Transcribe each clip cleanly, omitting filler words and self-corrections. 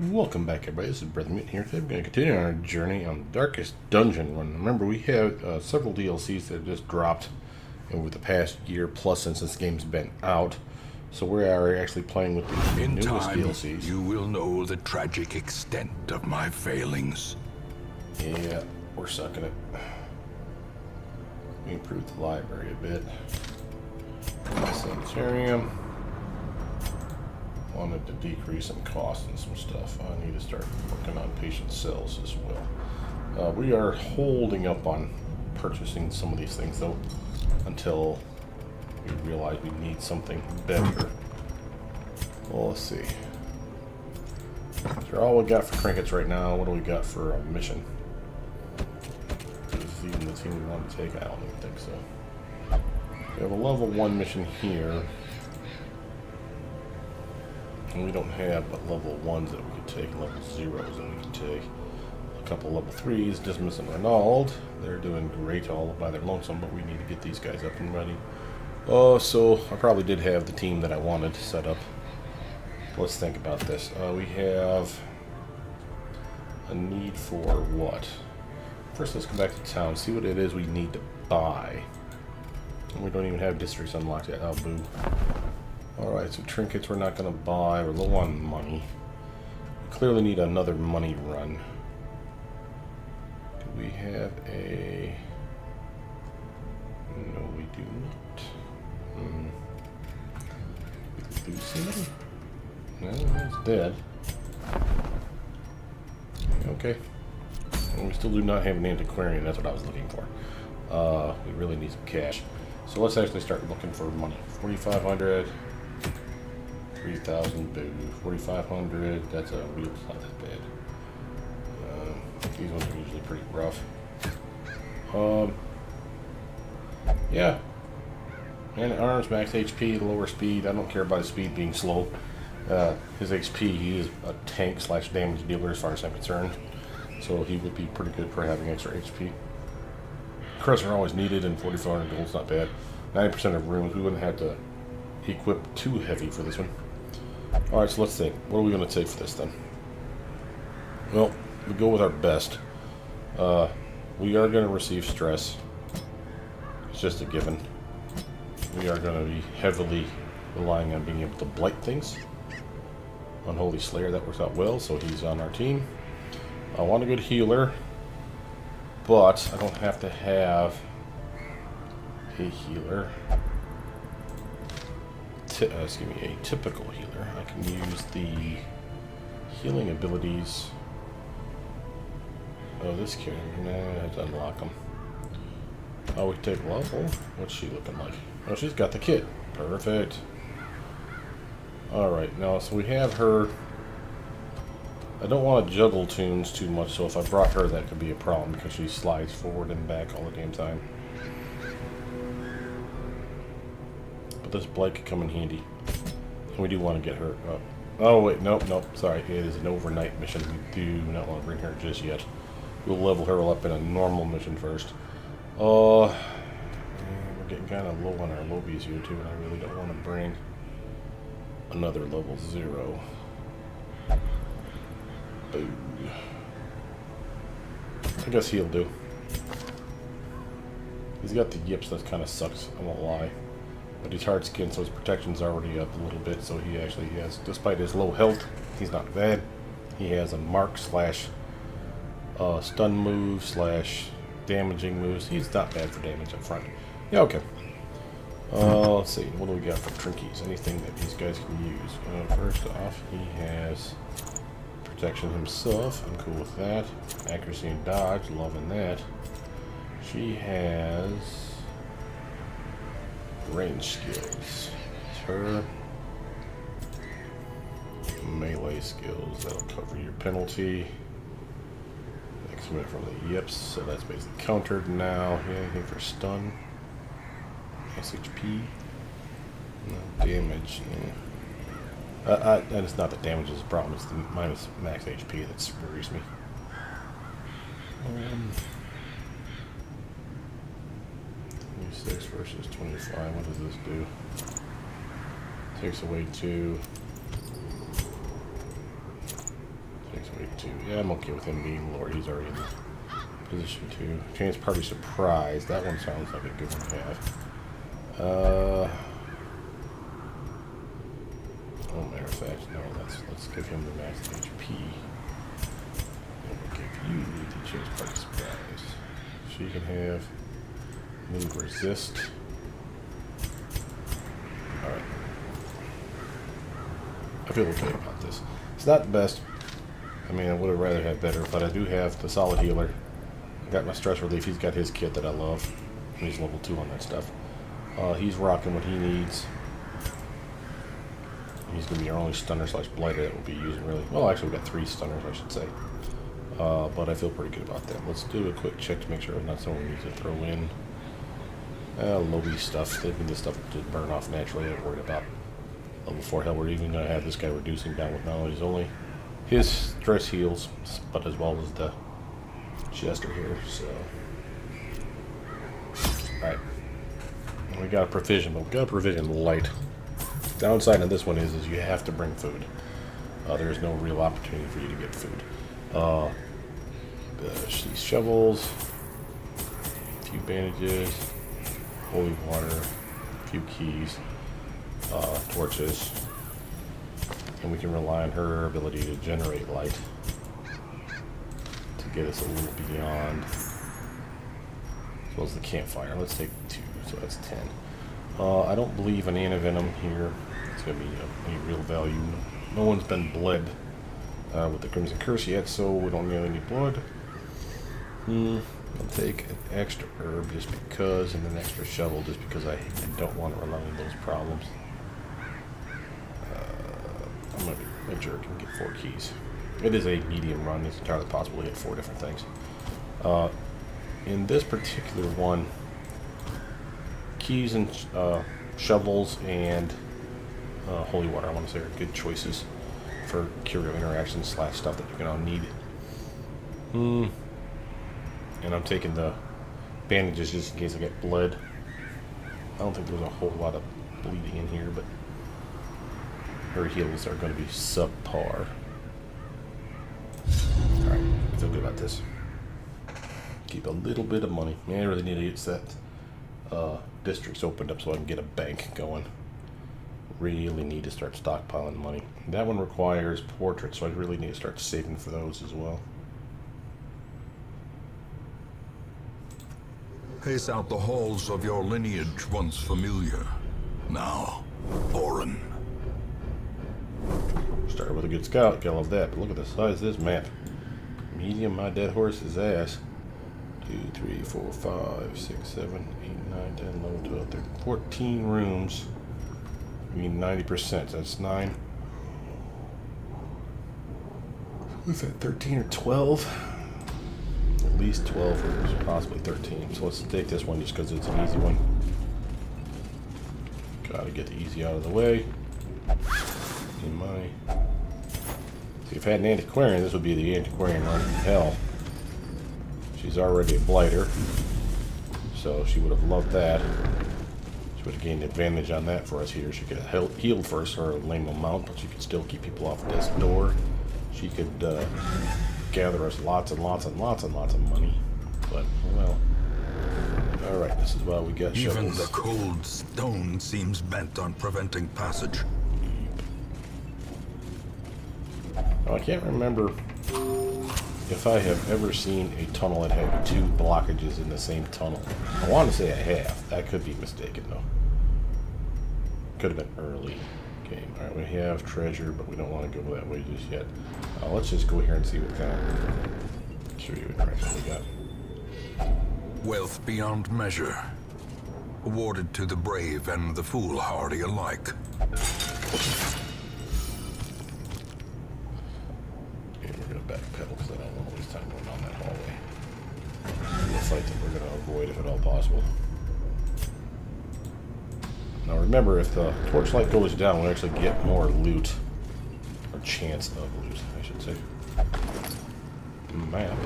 Welcome back, everybody. This is Brothermutant here. Today we're going to continue on our journey on the Darkest Dungeon run. Remember, we have several DLCs that have just dropped over the past year plus since this game's been out. So we are actually playing with the In newest time, DLCs. you will know the tragic extent of my failings. Yeah, we're sucking it. We improved the library a bit. Sanitarium. Wanted to decrease some costs and some stuff. I need to start working on patient cells as well. We are holding up on purchasing some of these things though until we realize we need something better. Well, let's see. So all we got for trinkets right now. What do we got for a mission? Is this even the team we want to take? I don't even think so. We have a level 1 mission here. And we don't have but level 1s that we could take, level 0s that we could take. A couple level 3s, Dismas and Renaud. They're doing great all by their lonesome, but we need to get these guys up and ready. So I probably did have the team that I wanted set up. Let's think about this. We have a need for what? First, let's go back to town, see what it is we need to buy. And we don't even have districts unlocked yet. Oh, boo. Alright, so trinkets we're not going to buy. We're low on money. We clearly need another money run. Do we have a... No, we do not. We lose somebody? No, he's dead. Okay. And we still do not have an antiquarian. That's what I was looking for. We really need some cash. So let's actually start looking for money. 4,500. 3,000, boo. 4,500, that's a real, it's not that bad. These ones are usually pretty rough. Yeah. And arms, max HP, lower speed. I don't care about his speed being slow. His HP, he is a tank slash damage dealer as far as I'm concerned. So he would be pretty good for having extra HP. Crusts are always needed, and 4,400 gold's not bad. 90% of rooms, we wouldn't have to equip too heavy for this one. Alright, so let's think. What are we going to take for this then? Well, we go with our best. We are going to receive stress. It's just a given. We are going to be heavily relying on being able to blight things. Unholy Slayer, that works out well, so he's on our team. I want a good healer, but I don't have to have a healer. Excuse me, a typical healer. I can use the healing abilities. Oh, this character. Nah, I have to unlock them. Oh, we take lovable. What's she looking like? Oh, she's got the kit. Perfect. Alright, now, so we have her. I don't want to juggle tunes too much, so if I brought her, that could be a problem because she slides forward and back all the damn time. But this blight could come in handy. And we do want to get her up. Oh, wait, nope, sorry. It is an overnight mission. We do not want to bring her just yet. We'll level her up in a normal mission first. We're getting kind of low on our lobies here, too, and I really don't want to bring another level 0. Boo. I guess he'll do. He's got the yips that kind of sucks, I won't lie. But he's hard skinned, so his protection's already up a little bit, so he actually has, despite his low health, he's not bad. He has a mark slash stun move slash damaging moves. He's not bad for damage up front. Yeah, okay. Let's see, what do we got for trinkies? Anything that these guys can use? First off, he has protection himself. I'm cool with that. Accuracy and dodge, loving that. She has range skills. It's her melee skills. That'll cover your penalty. Next minute from the yips, so that's basically countered now. Anything for stun? SHP? No damage. And it's not the damage is the problem, it's the minus max HP that worries me. 26 versus 25, what does this do? Takes away 2. Yeah, I'm okay with him being lower. He's already in position 2. Chance party surprise. That one sounds like a good one to have. Oh, matter of fact, no. Let's give him the max HP. And we'll give you the chance party surprise. She can have move resist. All right. I feel okay about this. It's not the best. I mean, I would have rather had better, but I do have the solid healer. I got my stress relief. He's got his kit that I love. He's level 2 on that stuff. He's rocking what he needs. He's going to be our only stunner slash blighter that we'll be using, really. Well, actually, we've got 3 stunners, I should say. But I feel pretty good about that. Let's do a quick check to make sure it's not something we need to throw in. Lobby stuff. This stuff did burn off naturally. I'm worried about level 4 hell. We're even going to have this guy reducing down with not only his stress heals, but as well as the Chester here. So, alright. We got a provision, but we got a provision light. Downside of this one is you have to bring food. There's no real opportunity for you to get food. These shovels, a few bandages, holy water, a few keys, torches, and we can rely on her ability to generate light to get us a little beyond, as well as the campfire. Let's take 2, so that's 10. I don't believe an antivenom here. It's going to be any real value. No one's been bled with the Crimson Curse yet, so we don't need any blood. I'll take an extra herb just because, and an extra shovel just because I don't want to rely on those problems. I'm going to be a jerk and get 4 keys. It is a medium run. It's entirely possible to hit 4 different things. In this particular one, keys and shovels and holy water, I want to say, are good choices for curative interactions slash stuff that you're going to need. And I'm taking the bandages just in case I get bled. I don't think there's a whole lot of bleeding in here, but her heals are going to be subpar. Alright, I feel good about this. Keep a little bit of money. Man, I really need to get that districts opened up so I can get a bank going. Really need to start stockpiling money. That one requires portraits, so I really need to start saving for those as well. Pace out the halls of your lineage once familiar. Now, foreign. Started with a good scout, gotta love that, but look at the size of this map. Medium my dead horse's ass. 2, 3, 4, 5, 6, 7, 8, 9, 10, 11, 12, 13, 14 rooms. I mean 90%, so that's 9. What's that, 13 or 12? At least 12 rooms, possibly 13. So let's take this one just because it's an easy one. Gotta get the easy out of the way. In my... See, if I had an antiquarian, this would be the antiquarian run. Hell. She's already a blighter, so she would have loved that. She would have gained advantage on that for us here. She could have healed first, or a lame amount, but she could still keep people off this door. She could gather us lots and lots and lots and lots of money. But, well, alright, this is why we got shovels. Even the cold stone seems bent on preventing passage. Now, I can't remember if I have ever seen a tunnel that had 2 blockages in the same tunnel. I want to say I have. That could be mistaken, though. Could have been early game. Alright, we have treasure, but we don't want to go that way just yet. Let's just go here and see what kind of curative interaction we got. Wealth beyond measure. Awarded to the brave and the foolhardy alike. Backpedal because I don't want to waste time going down that hallway. A fight that we're going to avoid if at all possible. Now remember, if the torchlight goes down, we actually get more loot. Or chance of loot, I should say. Map.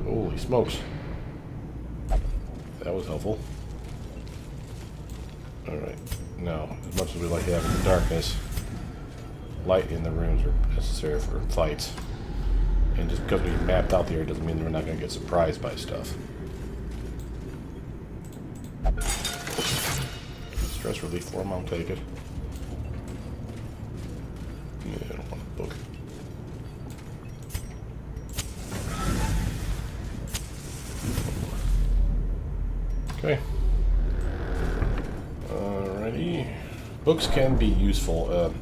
Holy smokes. That was helpful. Alright, now, as much as we like having the darkness, light in the rooms are necessary for fights. And just because we mapped out the area doesn't mean we're not going to get surprised by stuff. Stress relief form, I'll take it. Yeah, I don't want a book. Okay. Alrighty. Books can be useful,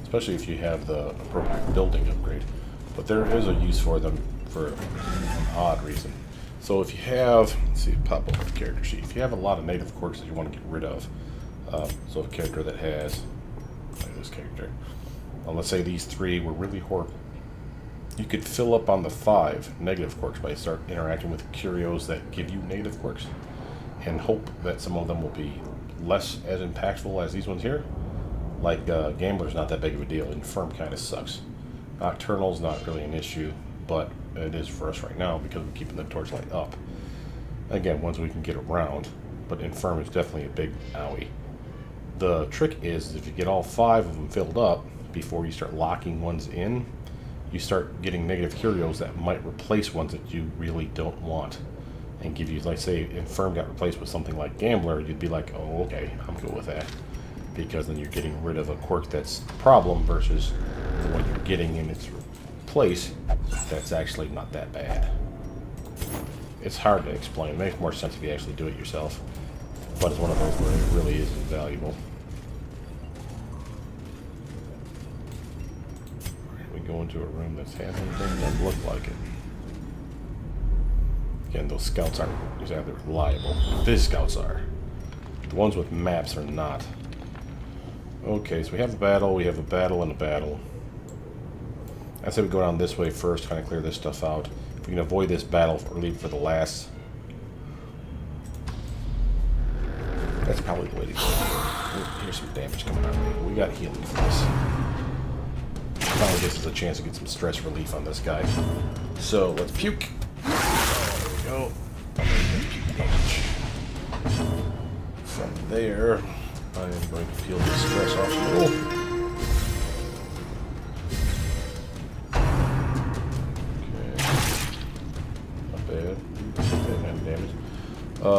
especially if you have the appropriate building upgrade. But there is a use for them for an odd reason. So if you have, let's see, pop up the character sheet. If you have a lot of native quirks that you want to get rid of, so a character that has, like this character, let's say these 3 were really horrible, you could fill up on the 5 negative quirks by start interacting with curios that give you negative quirks, and hope that some of them will be less as impactful as these ones here. Like Gambler's not that big of a deal. Infirm kind of sucks. Nocturnal's not really an issue, but it is for us right now because we're keeping the torchlight up. Again, once we can get around, but Infirm is definitely a big owie. The trick is if you get all 5 of them filled up before you start locking ones in, you start getting negative curios that might replace ones that you really don't want. And give you, like say, Infirm got replaced with something like Gambler, you'd be like, oh, okay, I'm cool with that. Because then you're getting rid of a quirk that's a problem versus the one you're getting in its place that's actually not that bad. It's hard to explain. It makes more sense if you actually do it yourself. But it's one of those where it really is invaluable. We go into a room that's half anything, doesn't look like it. Again, those scouts aren't exactly reliable. These scouts are. The ones with maps are not. Okay, so we have a battle, and a battle. I say we go down this way first, kind of clear this stuff out. If we can avoid this battle or leave it for the last, that's probably the way to go. Here's some damage coming our way. We got healing for this. Finally gives us a chance to get some stress relief on this guy. So let's puke. There we go. From there, I am going to peel the stress off a little.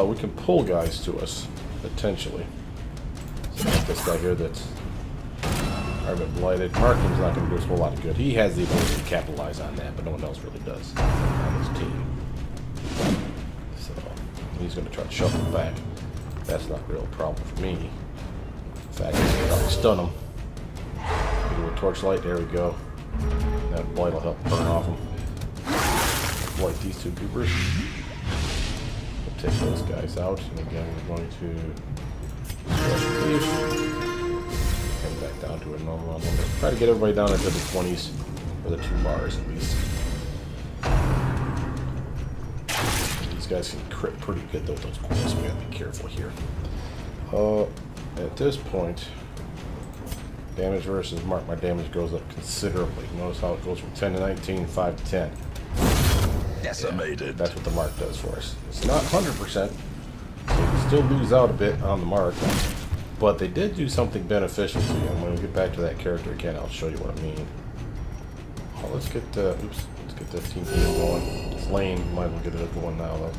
We can pull guys to us, potentially. So like this guy here that's a bit blighted. Marking's not going to do us a whole lot of good. He has the ability to capitalize on that, but no one else really does on his team. So he's going to try to shuffle back. That's not a real problem for me. In fact, I can probably stun him. Do a torchlight, there we go. That blight will help burn off him. Blight these 2 goobers. Take those guys out, and again we're going to come back down to a normal level. Try to get everybody down into the 20s, or the 2 bars at least. These guys can crit pretty good though, those coils, so we gotta be careful here. At this point, damage versus mark, my damage goes up considerably. Notice how it goes from 10 to 19, 5 to 10. Decimated. Yeah, that's what the mark does for us. It's not 100%, so we still lose out a bit on the mark, but they did do something beneficial to you. And when we get back to that character again, I'll show you what I mean. Oh, let's get this team going. It's lane, might as well get it going now though.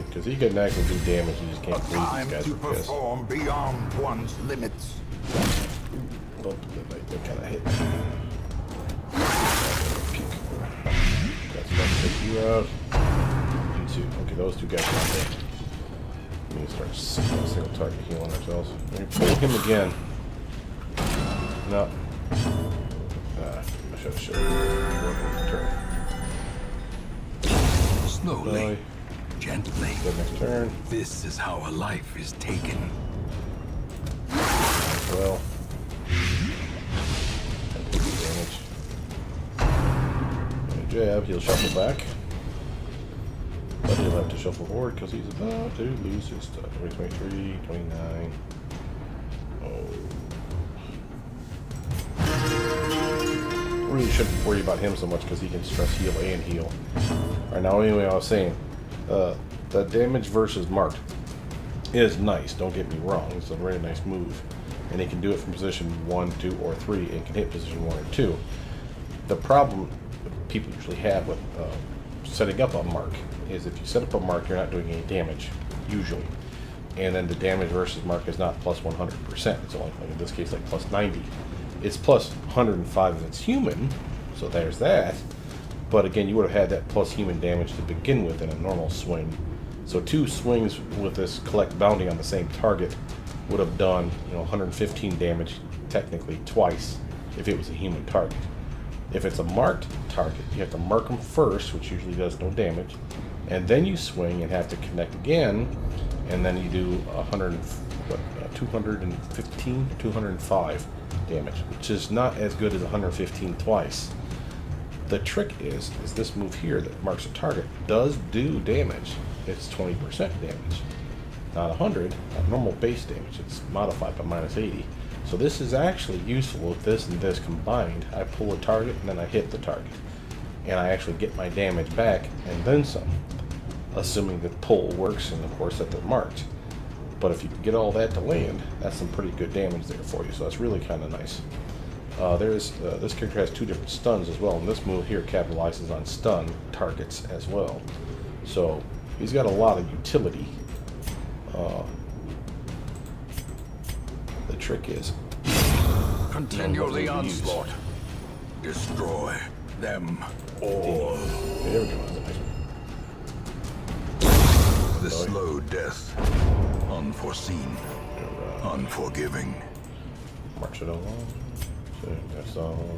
Because he can actually do damage, you just can't breathe these guys to with this. perform beyond one's limits. Don't do it like that kind of hit. That's gonna take you out. You 2. Okay, those 2 guys are not dead. We need to start single target healing ourselves. We can pull him again. No. I should have showed you. Turn. Slowly. Gently. Good, next turn. This is how a life is taken. Well. Damage. And jab, he'll shuffle back. But he'll have to shuffle forward because he's about to lose his stuff. 23, 29. Oh. really shouldn't worry about him so much because he can stress heal and heal. Alright, now anyway, I was saying, the damage versus marked is nice, don't get me wrong. It's a very nice move. And he can do it from position 1, 2, or 3, and can hit position 1 or 2. The problem people usually have with setting up a mark is if you set up a mark, you're not doing any damage, usually. And then the damage versus mark is not plus 100%. It's only, like in this case, like plus 90. It's plus 105 if it's human, so there's that. But again, you would have had that plus human damage to begin with in a normal swing. So 2 swings with this collect bounty on the same target would have done, 115 damage technically twice if it was a human target. If it's a marked target, you have to mark them first, which usually does no damage, and then you swing and have to connect again, and then you do 205 damage, which is not as good as 115 twice. The trick is this move here that marks a target does do damage. It's 20% damage, not 100, not normal base damage. It's modified by minus 80. So this is actually useful with this and this combined. I pull a target and then I hit the target, and I actually get my damage back and then some, assuming the pull works and of course that they're marked. But if you can get all that to land, that's some pretty good damage there for you. So that's really kind of nice. This character has 2 different stuns as well, and this move here capitalizes on stun targets as well. So he's got a lot of utility. The trick is continue the onslaught. Destroy them all. There we go. That's a nice one. The slow death, unforeseen, unforgiving. March it along. So that's all.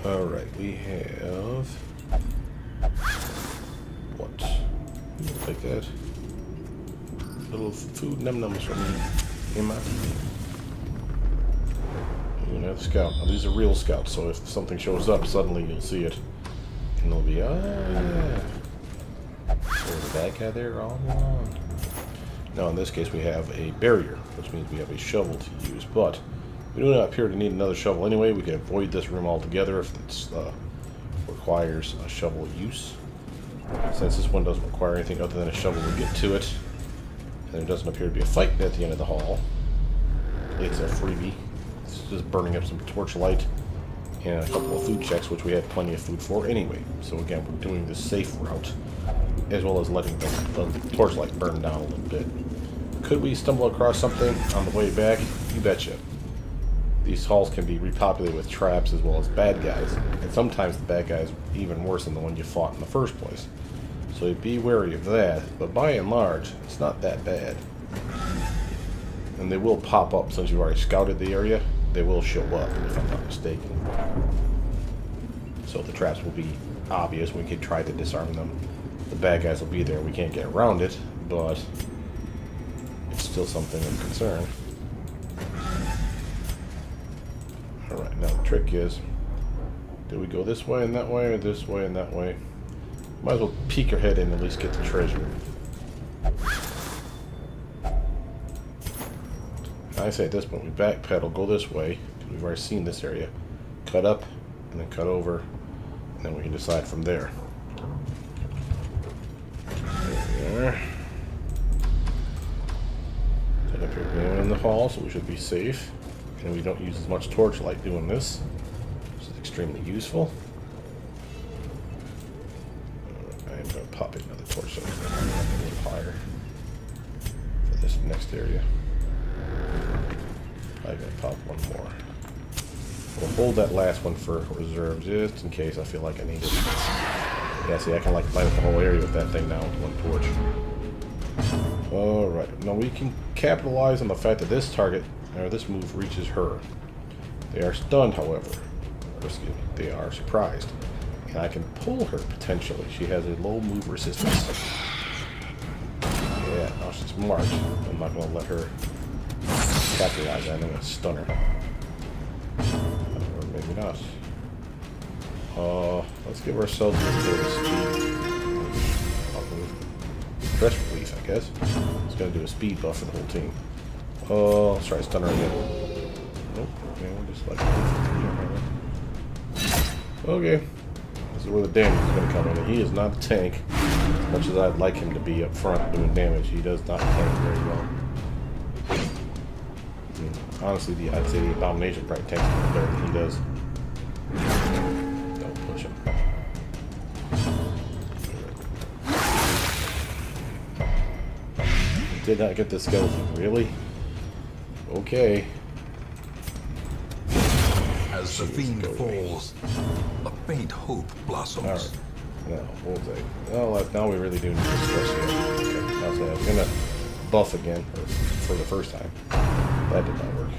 Alright, we have what? Like that. Little food num-nums from Emma. Another scout. Now, these are real scouts, so if something shows up, suddenly you'll see it. And they'll be, oh yeah. There's a bad guy there all along. Now in this case we have a barrier, which means we have a shovel to use, but we do not appear to need another shovel anyway. We can avoid this room altogether if it requires a shovel use. Since this one doesn't require anything other than a shovel to get to it, and there doesn't appear to be a fight at the end of the hall, it's a freebie. It's just burning up some torchlight and a couple of food checks, which we had plenty of food for anyway. So again, we're doing the safe route, as well as letting the torchlight burn down a little bit. Could we stumble across something on the way back? You betcha. These halls can be repopulated with traps as well as bad guys, and sometimes the bad guys are even worse than the one you fought in the first place. So be wary of that, but by and large, it's not that bad. And they will pop up since you've already scouted the area. They will show up, if I'm not mistaken. So the traps will be obvious. We can try to disarm them. The bad guys will be there. We can't get around it, but it's still something of concern. Alright, now the trick is, do we go this way and that way, or this way and that way? Might as well peek your head in and at least get the treasure. I say at this point, we backpedal, go this way, because we've already seen this area. Cut up, and then cut over, and then we can decide from there. There we are. Set up here in the hall, so we should be safe. And we don't use as much torchlight doing this, which is extremely useful. I am going to pop another torch so I can get a little higher for this next area. I'm going to pop one more. We'll hold that last one for reserve just in case I feel like I need it. Yeah, see, I can like light up the whole area with that thing now with one torch. Alright, now we can capitalize on the fact that this target, or this move, reaches her. They are stunned, however. Or, excuse me, they are surprised. And I can pull her, potentially. She has a low move resistance. Yeah, now she's marked. I'm not going to let her capitalize that. I'm going to stun her. Or maybe not. Let's give ourselves a little bit of speed. Stress relief, I guess. It's going to do a speed buff for the whole team. Let's try to stun her again. Nope. Okay, we'll just like Okay. This is where the damage is going to come in. And he is not a tank. As much as I'd like him to be up front doing damage, he does not tank very well. I mean, honestly, I'd say the Abomination probably tanks a little better than he does. Don't push him. Did not get the skeleton. Really? Okay. As the fiend falls, a faint hope blossoms. Alright. Now, we'll take. Well, now we really do need to stress again. Okay, I'll say I was gonna buff again, or for the first time. That did not work.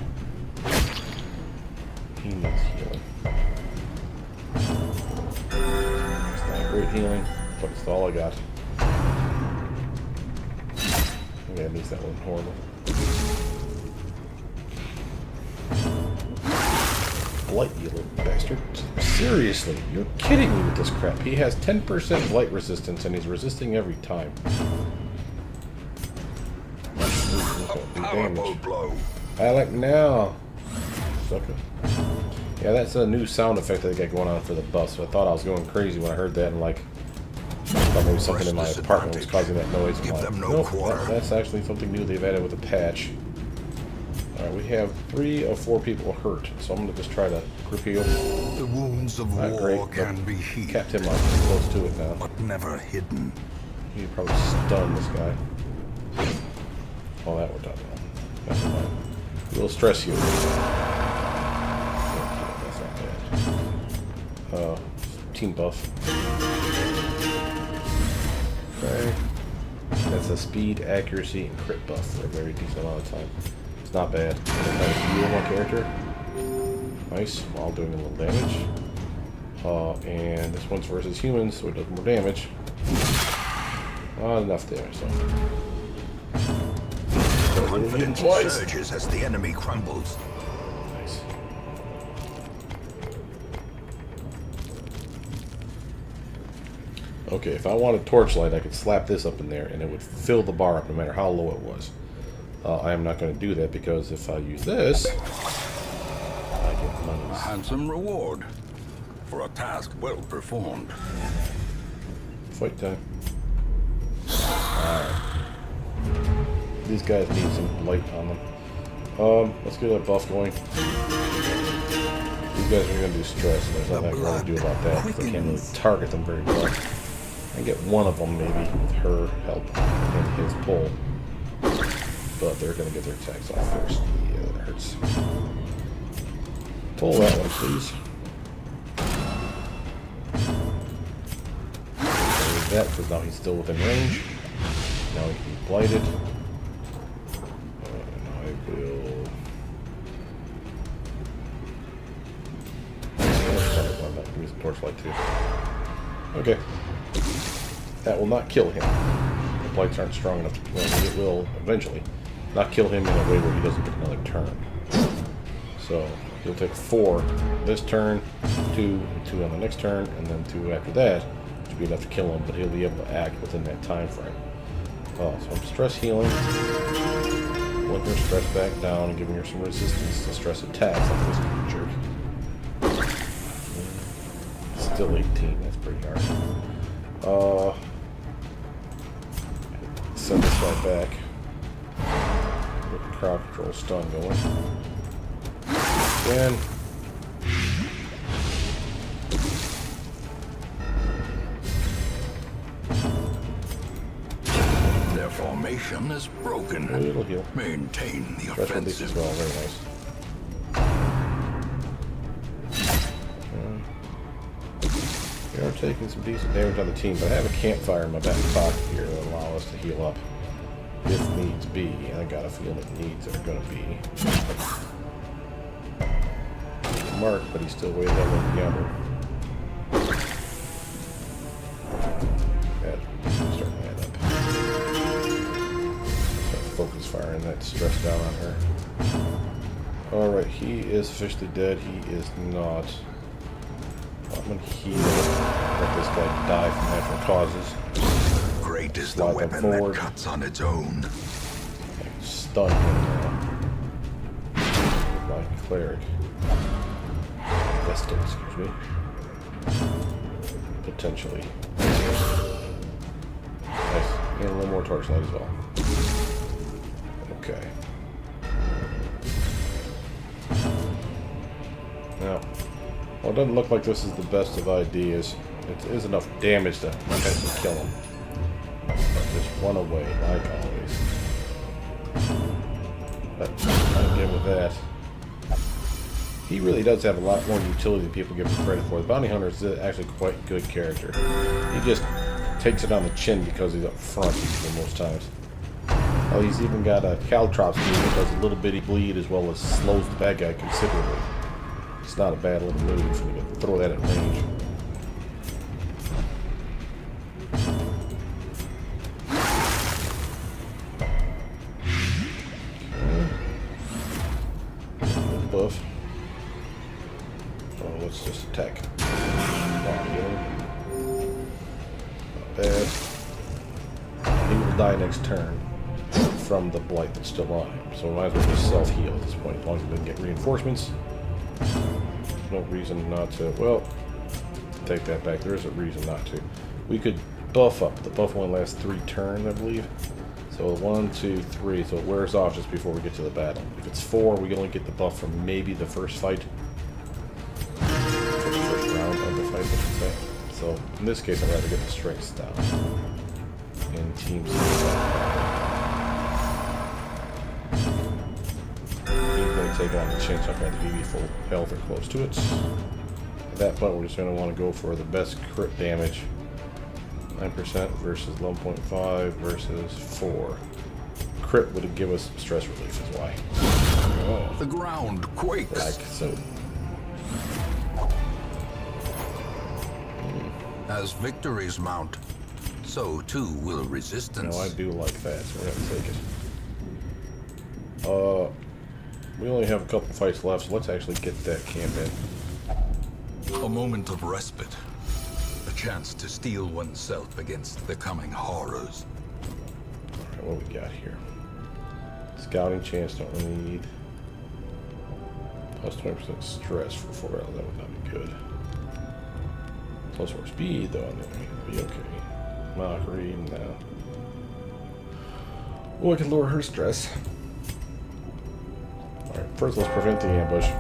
He needs healing. It's not great healing, but it's all I got. Yeah, at least that wasn't horrible. Blight, you little bastard. Seriously, you're kidding me with this crap. He has 10% blight resistance and he's resisting every time. A powerful blow. I like now. Sucker. Yeah, that's a new sound effect that they got going on for the buff, so I thought I was going crazy when I heard that and like I thought maybe something in my apartment was causing that noise. Give them no nope, quarter. that's actually something new they've added with a patch. Alright, we have 3 of 4 people hurt, so I'm going to just try to group heal. The wounds of war Great, can be healed, capped him up close to it now. but never hidden. You probably stun this guy. Oh, that worked out well. Never mind. A little stress heal. That's not bad. Team buff. Okay. That's a speed, accuracy, and crit buff for a very decent amount of time. It's not bad. I'm trying to heal my character. Nice, while doing a little damage. And this one's versus humans, so it does more damage. Not enough there, so. Confidence surges as the enemy crumbles. Nice. Okay, if I wanted torchlight, I could slap this up in there and it would fill the bar up no matter how low it was. I am not going to do that because if I use this, I get money. A handsome reward for a task well performed. Fight time. Alright. These guys need some light on them. Let's get a buff going. These guys are going to do stress, and there's nothing I can really do about that because I can't really target them very well. I can get one of them maybe with her help and his pull. But they're going to get their attacks off first. Yeah, that hurts. Pull that one, please. There's that, because now he's still within range. Now he can be blighted. And I will... Give me some torchlight too. Okay. That will not kill him. The blights aren't strong enough to kill him. It will eventually not kill him in a way where he doesn't get another turn. So he'll take 4 this turn, 2 on the next turn, and then 2 after that, which will be enough to kill him, but he'll be able to act within that time frame. So I'm stress healing, pulling her stress back down and giving her some resistance to stress attacks like this jerk. Still 18, that's pretty hard. Send this guy back. Get the crowd control stun going. Again. Their formation is broken. It'll heal. Maintain the Stress release as offensive. well, very nice. We are taking some decent damage on the team, but I have a campfire in my back pocket here that will allow us to heal up if needs be. And I got a feeling that needs are going to be. Mark, but he's still way ahead of the other. That's starting to add up. Start focus firing that stress down on her. Alright, he is officially dead. He is not. I'm going to heal. Let this guy die from natural causes. Great is the Slide them weapon forward. that cuts on its own. I can stun him now. My cleric. Vestal, excuse me. Potentially. Nice. And a little more torchlight as well. Okay. Now, well, it doesn't look like this is the best of ideas. It is enough damage to potentially kill him. But just run away, like always. But I'm good with that. He really does have a lot more utility than people give him credit for. The Bounty Hunter is actually quite a good character. He just takes it on the chin because he's up front usually most times. Oh, he's even got a caltrops move that does a little bitty bleed as well as slows the bad guy considerably. It's not a bad little move when you can throw that at range. Okay. Buff. Oh, let's just attack. Not bad. He will die next turn from the blight that's still on him. So we might as well just self-heal at this point, as long as we didn't get reinforcements. There's no reason not to. Well, take that back. There is a reason not to. We could buff up. The buff only lasts 3 turns, I believe. So 1, 2, 3. So it wears off just before we get to the battle. If it's 4, we only get the buff from maybe the first fight. The first round of the fight, I should say. So in this case, I'd rather get the strengths down. And teams. Take on the chance I've got the VV full health or close to it. At that point, we're just going to want to go for the best crit damage. 9% versus 11.5 versus 4. Crit would give us stress relief, is why. Oh. The ground quakes. Like so. As victories mount, so too will resistance. No, I do like that, so we're going to take it. We only have a couple fights left, so let's actually get that camp in. A moment of respite. A chance to steel oneself against the coming horrors. Alright, what do we got here? Scouting chance, don't really need. Plus 20% stress for 4 hours, that would not be good. Plus 4 speed, though, that would be okay. Mockery, no. Well, we can lower her stress. Alright, first let's prevent the ambush.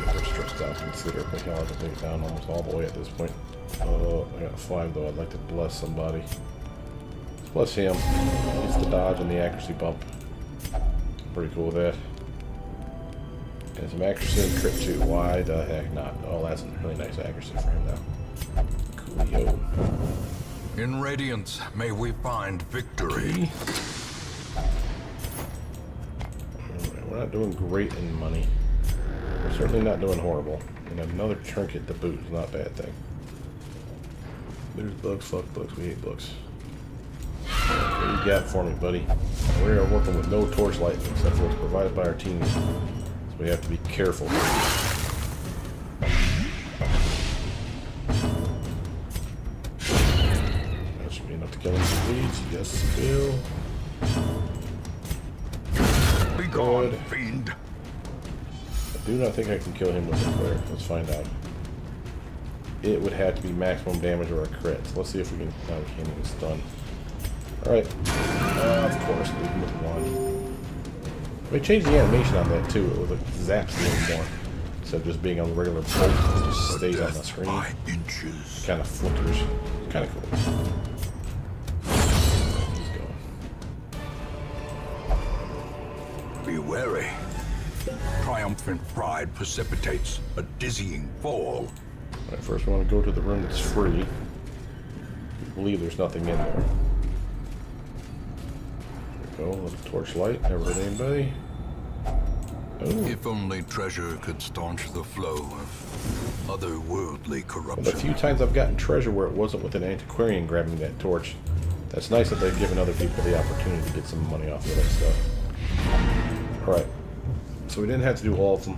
Get her stress down considerably. I'll have to take it down almost all the way at this point. I got 5 though. I'd like to bless somebody. Let's bless him. It's the dodge and the accuracy bump. Pretty cool with that. And some accuracy and crit too. Why the heck not? Oh, that's a really nice accuracy for him now. Coolio. In Radiance, may we find victory. We're not doing great in money. We're certainly not doing horrible. And another trinket to boot is not a bad thing. There's bugs, fuck bugs, we hate bugs. What you got for me, buddy? We are working with no torchlight except for what's provided by our team. So we have to be careful. That should be enough to kill him some weeds. Yes, it will. Begone, fiend. I do not think I can kill him with a crit. Let's find out. It would have to be maximum damage or a crit. So let's see if we can. No, we can't even stun. Alright. Of course, leave him with 1. We changed the animation on that too. It was like zaps a little more. Instead of just being on the regular bolt, it just stays on the screen. By inches. Kind of flickers. Kind of cool. Be wary. Triumphant pride precipitates a dizzying fall. Alright, first we want to go to the room that's free. I believe there's nothing in there. There we go, little torchlight. Never hurt anybody. Oh. If only treasure could staunch the flow of otherworldly corruption. Well, the few times I've gotten treasure where it wasn't with an antiquarian grabbing that torch, that's nice that they've given other people the opportunity to get some money off of that stuff. Alright, so we didn't have to do all of them.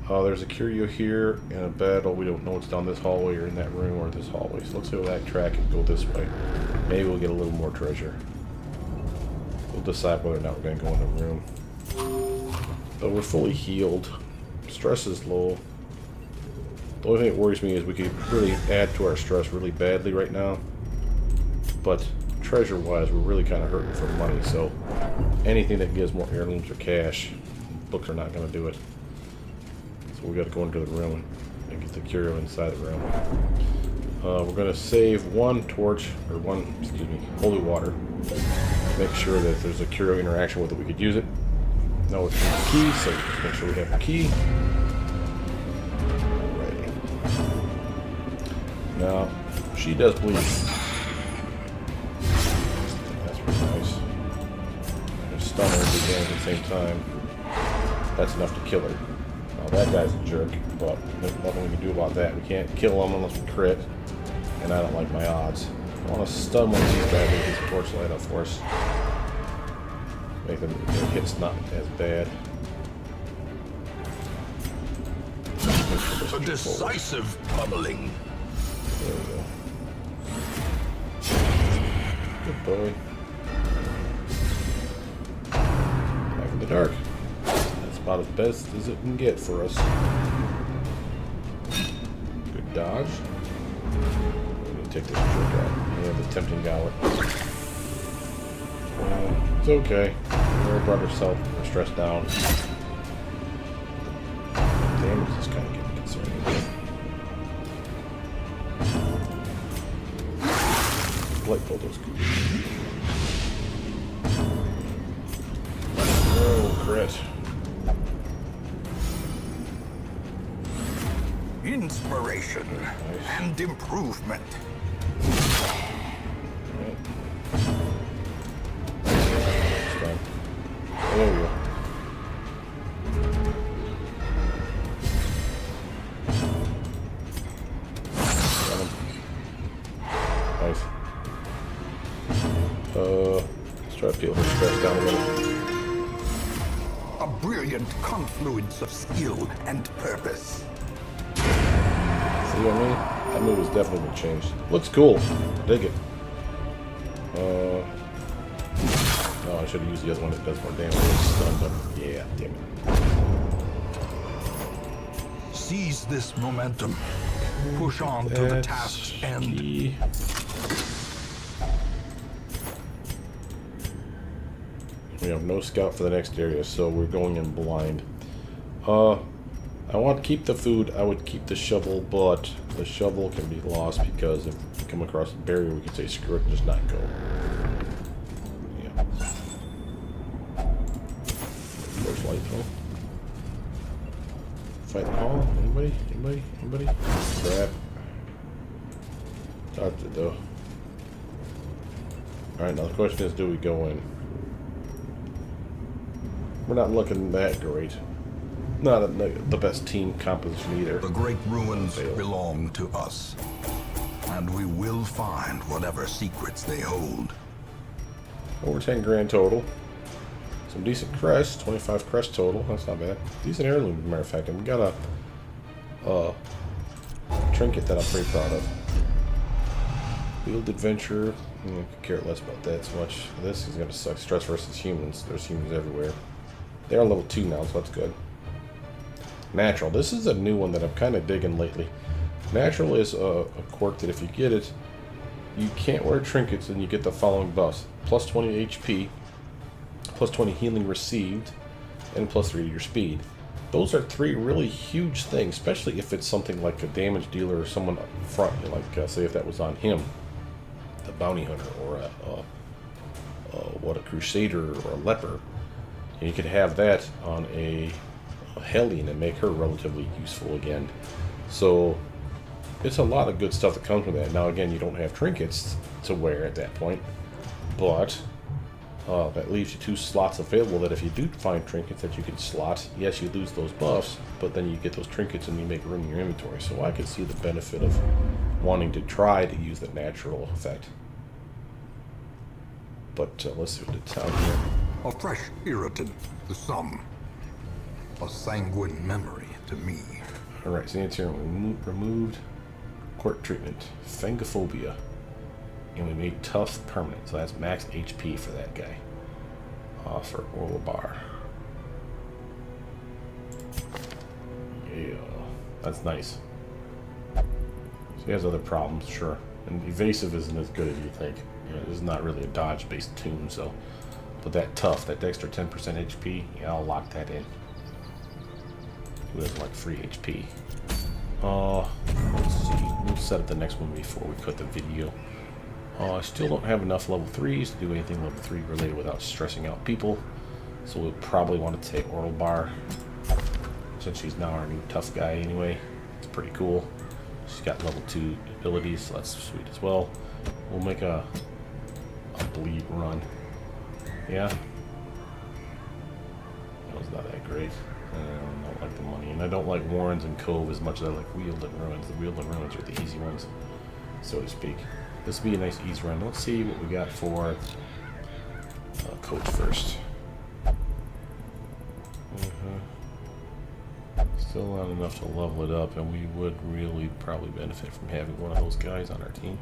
There's a curio here and a battle. We don't know what's down this hallway or in that room or this hallway. So let's go that track and go this way. Maybe we'll get a little more treasure. We'll decide whether or not we're going to go in the room. But we're fully healed. Stress is low. The only thing that worries me is we could really add to our stress really badly right now. But treasure-wise, we're really kind of hurting for money. So anything that gives more heirlooms or cash, books are not going to do it. So we got to go into the room and get the curio inside the room. We're going to save one torch, or one, excuse me, holy water. Make sure that if there's a curio interaction with it, we could use it. Now it's the key, so let's make sure we have the key. Alrighty. Now, she does bleed. That's pretty nice. And stun her and do damage at the same time. That's enough to kill her. Now that guy's a jerk, but there's nothing we can do about that. We can't kill him unless we crit, and I don't like my odds. I want to stun one of these guys with his torchlight up for us. Make them their hits not as bad. A decisive pummeling. There we go. Good boy. Back in the dark. That's about as best as it can get for us. Good dodge. We're gonna take this trick out. Yeah, the tempting goblet. It's okay. Mary brought herself her stress down. Damage is kind of getting concerning. Light bolt was good. Oh, crit. Inspiration and improvement. There we go. Nice. Let's try to peel her stress down a little. A brilliant confluence of skill and purpose. See what I mean? That move has definitely been changed. Looks cool. Dig it. Oh, I should have used the other one that does more damage. Stun, but yeah, damn it. Seize this momentum. Push on to the task's end. Key. We have no scout for the next area, so we're going in blind. I want to keep the food. I would keep the shovel, but the shovel can be lost because if we come across a barrier, we can say screw it and just not go. Yeah. First light though. Fight the hall. Anybody? Anybody? Anybody? Crap. Dodged it though. Alright, now the question is, do we go in? We're not looking that great. Not the best team composition either. The great ruins belong to us, and we will find whatever secrets they hold. Over 10 grand total. Some decent crests, 25 crest total. That's not bad. Decent heirloom, as a matter of fact. And we got a trinket that I'm pretty proud of. Field adventure. I could care less about that so much. This is gonna suck. Stress versus humans. There's humans everywhere. They are level 2 now, so that's good. Natural. This is a new one that I'm kind of digging lately. Natural is a quirk that if you get it, you can't wear trinkets and you get the following buffs. Plus 20 HP, plus 20 healing received, and plus 3 to your speed. Those are 3 really huge things, especially if it's something like a damage dealer or someone up front. Like, say if that was on him, the bounty hunter, or a crusader or a leper. And you could have that on a Hellion and make her relatively useful again. So it's a lot of good stuff that comes with that. Now again, you don't have trinkets to wear at that point, but that leaves you 2 slots available that if you do find trinkets that you can slot, yes, you lose those buffs, but then you get those trinkets and you make room in your inventory. So I could see the benefit of wanting to try to use the natural effect. But let's see what it's out here. A fresh irritant to some. A sanguine memory to me. Alright, so it's here. Removed quirk treatment. Fangophobia. And we made tough permanent. So that's max HP for that guy. For oral bar. Yeah. That's nice. He has other problems, sure. And evasive isn't as good as you think. You know, this is not really a dodge-based tune, so. But that tough, that extra 10% HP, yeah, I'll lock that in. Who doesn't like free HP? Let's see. We'll set up the next one before we cut the video. I still don't have enough level 3s to do anything level 3 related without stressing out people. So we'll probably want to take Oral Bar, since she's now our new tough guy anyway. It's pretty cool. She's got level 2 abilities, so that's sweet as well. We'll make a bleed run. Yeah. That was not that great. I don't like the money. And I don't like Warrens and Cove as much as I like Weald and Ruins. The Weald and Ruins are the easy ones, so to speak. This will be a nice easy run. Let's see what we got for Coach first. Still not enough to level it up, and we would really probably benefit from having one of those guys on our team.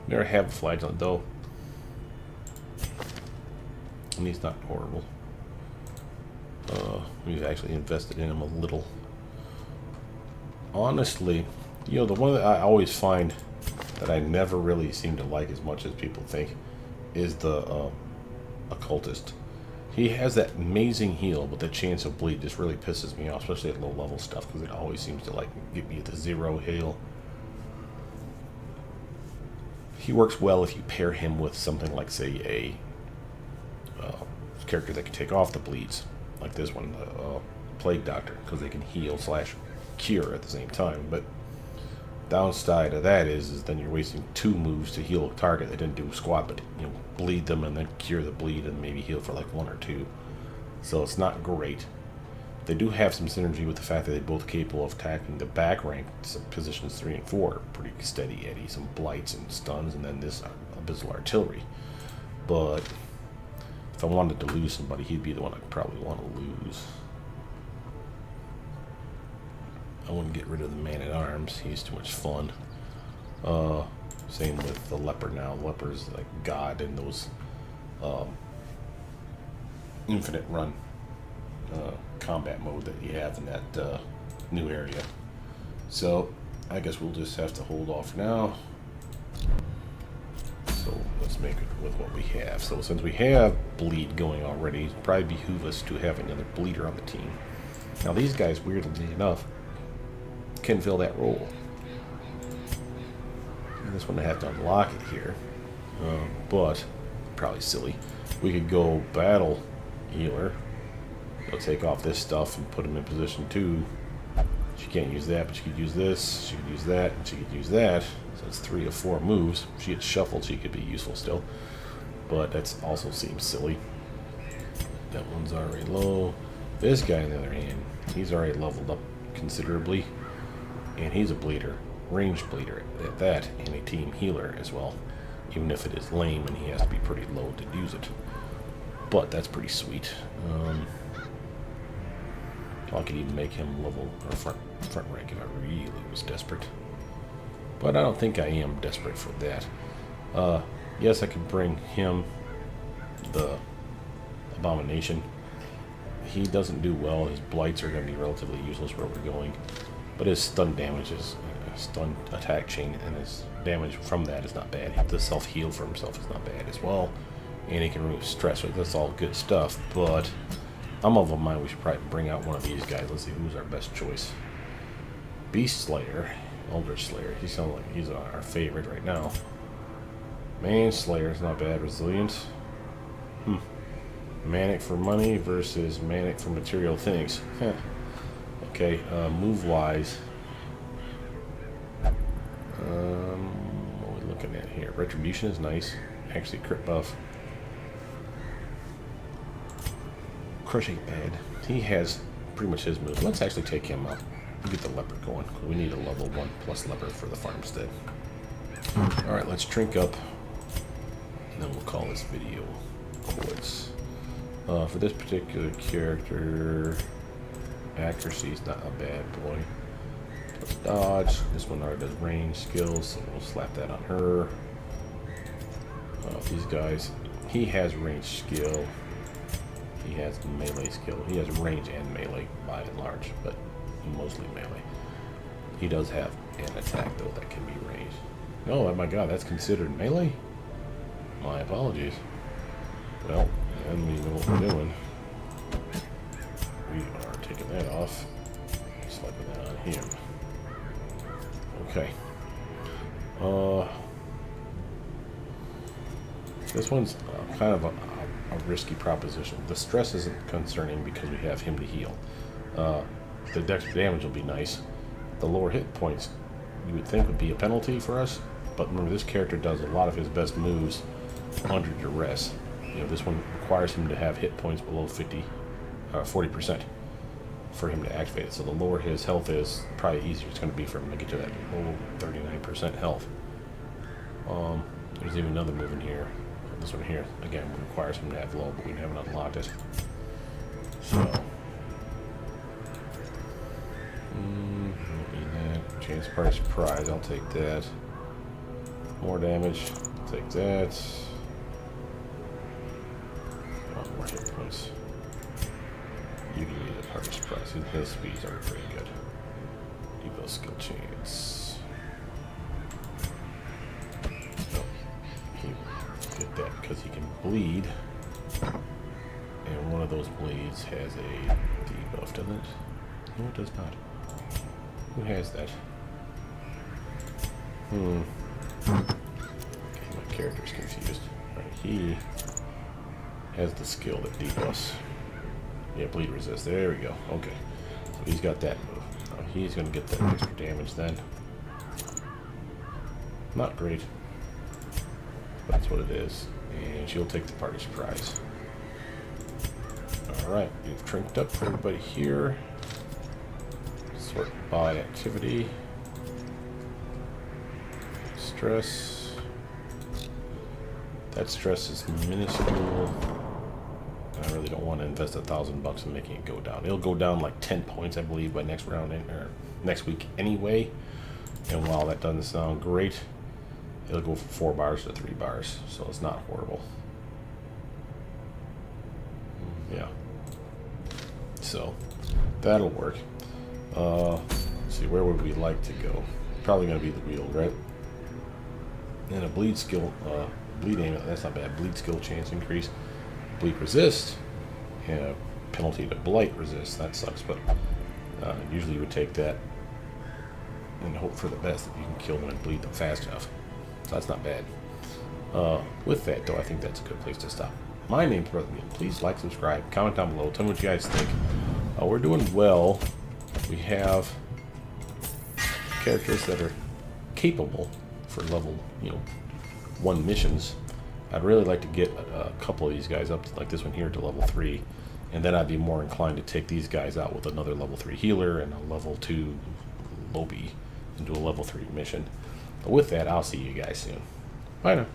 Never have a flagellant though, and he's not horrible. We've actually invested in him a little. Honestly, you know, the one that I always find that I never really seem to like as much as people think is the occultist. He has that amazing heal, but the chance of bleed just really pisses me off, especially at low level stuff, because it always seems to like get me at the 0 heal. He works well if you pair him with something like, say, a character that can take off the bleeds, like this one, the Plague Doctor, because they can heal / cure at the same time. But downside of that is then you're wasting 2 moves to heal a target that didn't do squat, but you know, bleed them and then cure the bleed and maybe heal for like 1 or 2. So it's not great. They do have some synergy with the fact that they're both capable of attacking the back rank positions 3 and 4 pretty steady Eddie, some blights and stuns, and then this abyssal artillery. But if I wanted to lose somebody, he'd be the one I'd probably want to lose. I wouldn't get rid of the man-at-arms. He's too much fun. Same with the leper now. Leper's like god in those infinite run combat mode that you have in that new area. So I guess we'll just have to hold off now. So let's make it with what we have. So since we have bleed going already, it'd probably behoove us to have another bleeder on the team. Now these guys, weirdly enough, can fill that role. And this one I have to unlock it here, but probably silly. We could go battle healer. They'll take off this stuff and put him in position 2. She can't use that, but she could use this. She could use that, and she could use that. So it's 3 of 4 moves. If she gets shuffled, she could be useful still, but that also seems silly. That one's already low. This guy, on the other hand, he's already leveled up considerably. And he's a bleeder, ranged bleeder at that, and a team healer as well, even if it is lame and he has to be pretty low to use it. But that's pretty sweet. I could even make him level or front rank if I really was desperate. But I don't think I am desperate for that. Yes, I could bring him the Abomination. He doesn't do well. His blights are going to be relatively useless where we're going. But his stun damage is stun attack chain, and his damage from that is not bad. The self-heal for himself is not bad as well. And he can remove stress, so that's all good stuff. But I'm of a mind we should probably bring out one of these guys. Let's see who's our best choice. Beast Slayer, Eldritch Slayer. He sounds like he's our favorite right now. Manslayer is not bad. Resilient. Manic for money versus Manic for material things. Okay, move-wise, what are we looking at here? Retribution is nice. Actually, crit buff. Crush ain't bad. He has pretty much his move. Let's actually take him out. We'll get the leper going. We need a level 1 plus leper for the farmstead. Alright, let's drink up. And then we'll call this video quits. For this particular character, accuracy is not a bad boy. Plus dodge. This one already does range skills, so we'll slap that on her. These guys, he has range skill. He has melee skill. He has range and melee by and large, but mostly melee. He does have an attack, though, that can be raised. Oh, my god, that's considered melee? My apologies. Well, then we know what we're doing. We are taking that off. Slapping that on him. Okay. This one's kind of a risky proposition. The stress isn't concerning because we have him to heal. The dex damage will be nice. The lower hit points you would think would be a penalty for us, but remember this character does a lot of his best moves under duress. You know, this one requires him to have hit points below 40% for him to activate it. So the lower his health is, probably easier it's going to be for him to get to that low 39% health. There's even another move in here. This one here, again, requires him to have low, but we haven't unlocked it. So, don't need that. Chance price prize, I'll take that. More damage, I'll take that. Oh, more hit points. You can use the hardest price. His speeds are pretty good. Evo skill chance. Get that because he can bleed, and one of those blades has a debuff, doesn't it? No, it does not. Who has that? Okay, my character's confused. Right, he has the skill that debuffs. Yeah, bleed resist. There we go. Okay, so he's got that move. Now he's going to get that extra damage then. Not great. That's what it is. And she'll take the party's prize. Alright, we've trinked up for everybody here. Sort by activity. Stress. That stress is minuscule. I really don't want to invest $1,000 in making it go down. It'll go down like 10 points, I believe, by next round or next week anyway. And while that doesn't sound great, it'll go from 4 bars to 3 bars, so it's not horrible. Yeah. So, that'll work. Let's see, where would we like to go? Probably going to be the wheel, right? And a bleed skill, bleed aim, that's not bad. Bleed skill chance increase. Bleed resist. And penalty to blight resist. That sucks, but usually you would take that and hope for the best if you can kill them and bleed them fast enough. So that's not bad. With that, though, I think that's a good place to stop. My name's Brothermutant. Please like, subscribe, comment down below. Tell me what you guys think. We're doing well. We have characters that are capable for level, 1 missions. I'd really like to get a couple of these guys up to, like this one here, to level 3. And then I'd be more inclined to take these guys out with another level 3 healer and a level 2 Lobby and do a level 3 mission. But with that, I'll see you guys soon. Bye now.